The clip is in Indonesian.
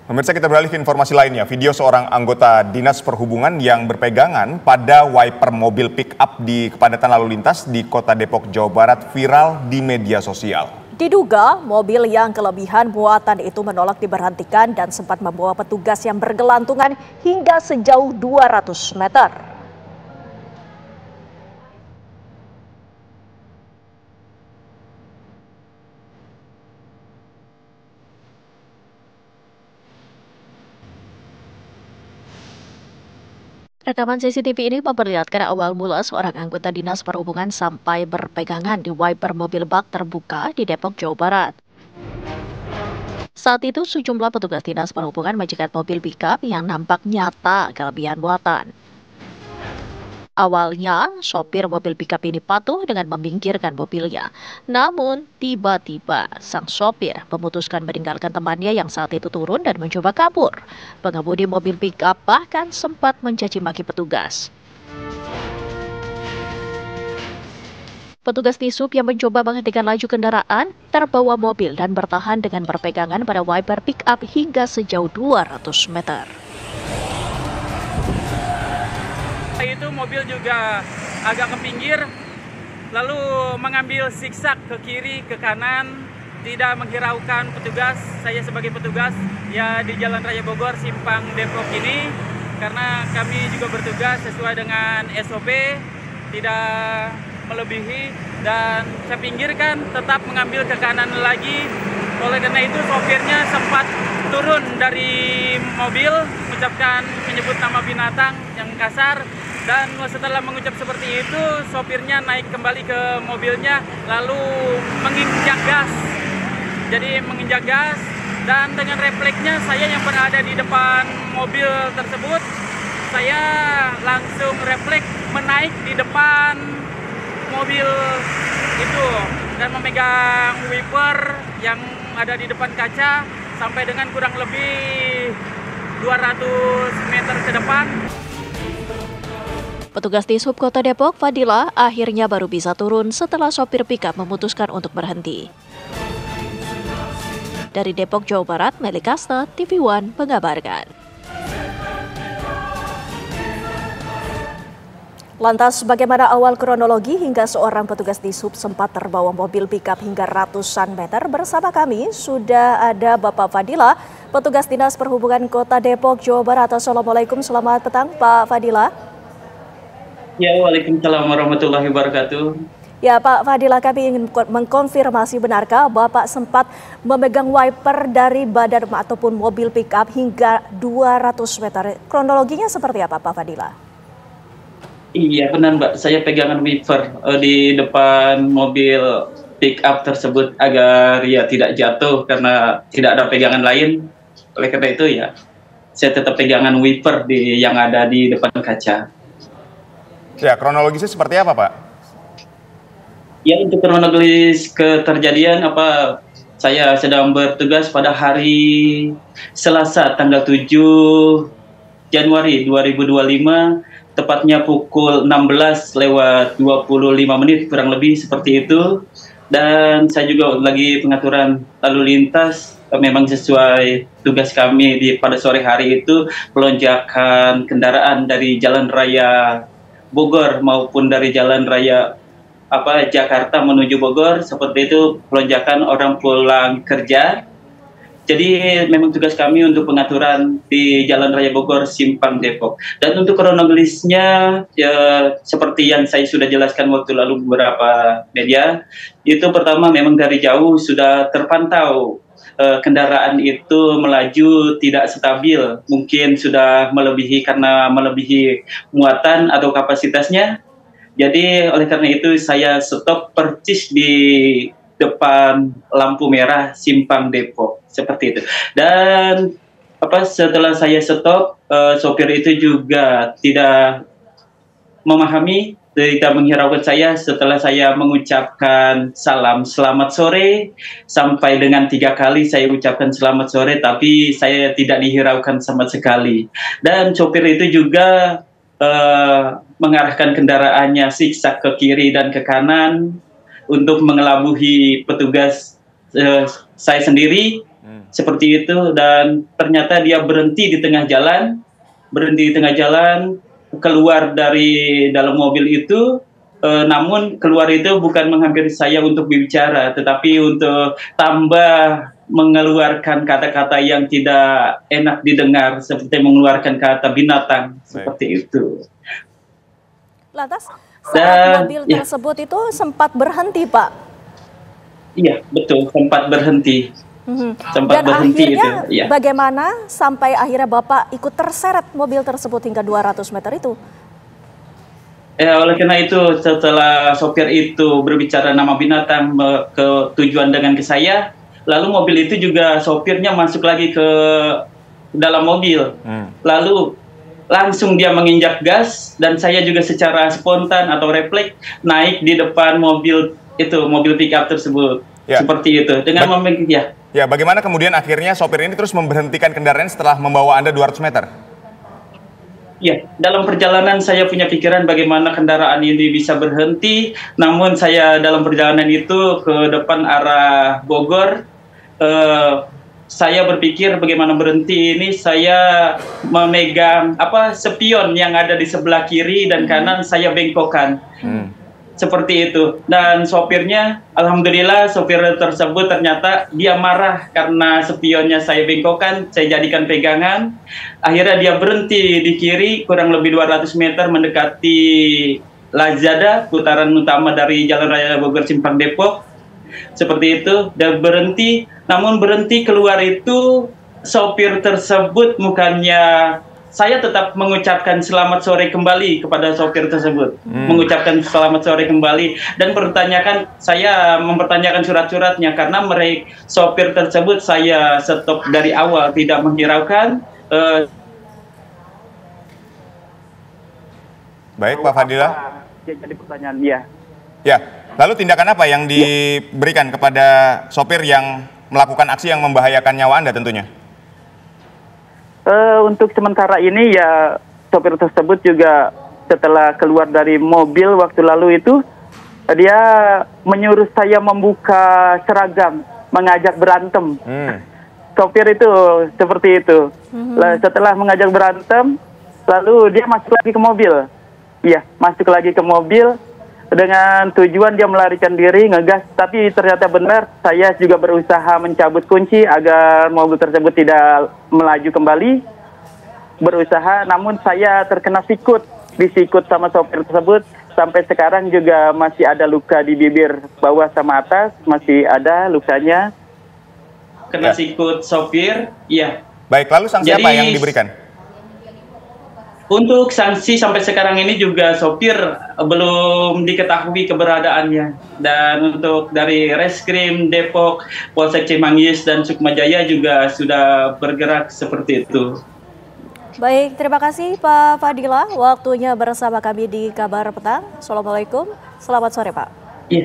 Pemirsa, kita beralih ke informasi lainnya. Video seorang anggota Dinas Perhubungan yang berpegangan pada wiper mobil pick-up di kepadatan lalu lintas di Kota Depok, Jawa Barat viral di media sosial. Diduga mobil yang kelebihan muatan itu menolak diberhentikan dan sempat membawa petugas yang bergelantungan hingga sejauh 200 meter. Rekaman CCTV ini memperlihatkan awal mula seorang anggota Dinas Perhubungan sampai berpegangan di wiper mobil bak terbuka di Depok, Jawa Barat. Saat itu sejumlah petugas Dinas Perhubungan mencegat mobil pickup yang nampak nyata kelebihan muatan. Awalnya, sopir mobil pickup ini patuh dengan meminggirkan mobilnya. Namun, tiba-tiba sang sopir memutuskan meninggalkan temannya yang saat itu turun dan mencoba kabur. Pengemudi mobil pickup bahkan sempat mencaci maki petugas. Petugas Dishub yang mencoba menghentikan laju kendaraan terbawa mobil dan bertahan dengan berpegangan pada wiper pickup hingga sejauh 200 meter. Itu mobil juga agak ke pinggir, lalu mengambil zigzag ke kiri, ke kanan, tidak menghiraukan petugas. Saya sebagai petugas ya di Jalan Raya Bogor, Simpang Depok ini, karena kami juga bertugas sesuai dengan SOP, tidak melebihi, dan saya pinggirkan tetap mengambil ke kanan lagi. Oleh karena itu sopirnya sempat turun dari mobil, menyebut nama binatang yang kasar. Dan setelah mengucap seperti itu, sopirnya naik kembali ke mobilnya, lalu menginjak gas. Jadi menginjak gas, dan dengan refleksnya saya yang berada di depan mobil tersebut, saya langsung refleks menaik di depan mobil itu dan memegang wiper yang ada di depan kaca sampai dengan kurang lebih 200 meter ke depan. Petugas Dishub Kota Depok, Fadila, akhirnya baru bisa turun setelah sopir pickup memutuskan untuk berhenti. Dari Depok, Jawa Barat, Meli Kasta, TV One mengabarkan. Lantas bagaimana awal kronologi hingga seorang petugas Dishub sempat terbawa mobil pickup hingga ratusan meter? Bersama kami sudah ada Bapak Fadila, petugas Dinas Perhubungan Kota Depok, Jawa Barat. Assalamualaikum, selamat petang Pak Fadila. Ya, waalaikumsalam warahmatullahi wabarakatuh. Ya Pak Fadila, kami ingin mengkonfirmasi, benarkah Bapak sempat memegang wiper dari badan ataupun mobil pickup hingga 200 meter? Kronologinya seperti apa Pak Fadila? Iya benar Mbak, saya pegangan wiper di depan mobil pickup tersebut agar ya tidak jatuh karena tidak ada pegangan lain. Oleh karena itu ya, saya tetap pegangan wiper yang ada di depan kaca. Ya, kronologisnya seperti apa, Pak? Ya, untuk kronologis keterjadian saya sedang bertugas pada hari Selasa tanggal 7 Januari 2025, tepatnya pukul 16:25 kurang lebih seperti itu. Dan saya juga lagi pengaturan lalu lintas, memang sesuai tugas kami pada sore hari itu, pelonjakan kendaraan dari Jalan Raya Bogor maupun dari Jalan Raya Jakarta menuju Bogor, seperti itu pelonjakan orang pulang kerja. Jadi memang tugas kami untuk pengaturan di Jalan Raya Bogor Simpang Depok. Dan untuk kronologisnya ya seperti yang saya sudah jelaskan waktu lalu beberapa media, itu pertama memang dari jauh sudah terpantau kendaraan itu melaju tidak stabil, mungkin sudah karena melebihi muatan atau kapasitasnya. Jadi oleh karena itu saya stop percis di depan lampu merah Simpang Depok, seperti itu. Dan setelah saya stop, sopir itu juga tidak memahami, tidak menghiraukan saya setelah saya mengucapkan salam selamat sore. Sampai dengan 3 kali saya ucapkan selamat sore, tapi saya tidak dihiraukan sama sekali. Dan sopir itu juga mengarahkan kendaraannya zigzag ke kiri dan ke kanan untuk mengelabuhi petugas saya sendiri seperti itu, dan ternyata dia berhenti di tengah jalan, keluar dari dalam mobil itu, namun keluar itu bukan menghampiri saya untuk berbicara, tetapi untuk tambah mengeluarkan kata-kata yang tidak enak didengar, seperti mengeluarkan kata binatang, seperti itu. Lantas saat mobil tersebut itu sempat berhenti, Pak? Iya, betul, sempat berhenti. Dan akhirnya bagaimana sampai akhirnya Bapak ikut terseret mobil tersebut hingga 200 meter itu? Oleh karena itu, setelah sopir itu berbicara nama binatang ke tujuan dengan ke saya, lalu mobil itu juga sopirnya masuk lagi ke dalam mobil. Lalu langsung dia menginjak gas, dan saya juga secara spontan atau refleks naik di depan mobil itu, mobil pickup tersebut. Seperti itu. Dengan Ya, bagaimana kemudian akhirnya sopir ini terus memberhentikan kendaraan setelah membawa Anda 200 meter? Ya, dalam perjalanan saya punya pikiran bagaimana kendaraan ini bisa berhenti, namun saya dalam perjalanan itu ke depan arah Bogor, saya berpikir bagaimana berhenti ini, saya memegang spion yang ada di sebelah kiri dan kanan, saya bengkokkan. Seperti itu. Dan sopirnya, alhamdulillah sopir tersebut ternyata dia marah karena spionnya saya bengkokkan, saya jadikan pegangan. Akhirnya dia berhenti di kiri kurang lebih 200 meter mendekati Lazada, putaran utama dari Jalan Raya Bogor Simpang Depok. Seperti itu, dan berhenti. Namun berhenti keluar itu sopir tersebut bukannya, saya tetap mengucapkan selamat sore kembali kepada sopir tersebut, mengucapkan selamat sore kembali, dan saya mempertanyakan surat-suratnya karena sopir tersebut saya stop dari awal, tidak menghiraukan. Baik, Pak Fadila. Jadi pertanyaan dia. Ya, lalu tindakan apa yang diberikan kepada sopir yang melakukan aksi yang membahayakan nyawa Anda tentunya? Untuk sementara ini ya sopir tersebut juga setelah keluar dari mobil waktu lalu itu, dia menyuruh saya membuka seragam, mengajak berantem. Sopir itu seperti itu. Setelah mengajak berantem, lalu dia masuk lagi ke mobil. Iya, masuk lagi ke mobil dengan tujuan dia melarikan diri, ngegas. Tapi ternyata benar, saya juga berusaha mencabut kunci agar mobil tersebut tidak melaju kembali. Berusaha, namun saya terkena disikut sama sopir tersebut. Sampai sekarang juga masih ada luka di bibir bawah sama atas, masih ada lukanya. Kena sikut sopir, iya. Baik, lalu sanksi apa yang diberikan? Untuk sanksi sampai sekarang ini juga sopir belum diketahui keberadaannya. Dan untuk dari Reskrim Depok, Polsek Cimanggis dan Sukma Jaya juga sudah bergerak seperti itu. Baik, terima kasih Pak Fadila waktunya bersama kami di Kabar Petang. Assalamualaikum, selamat sore Pak. Iya.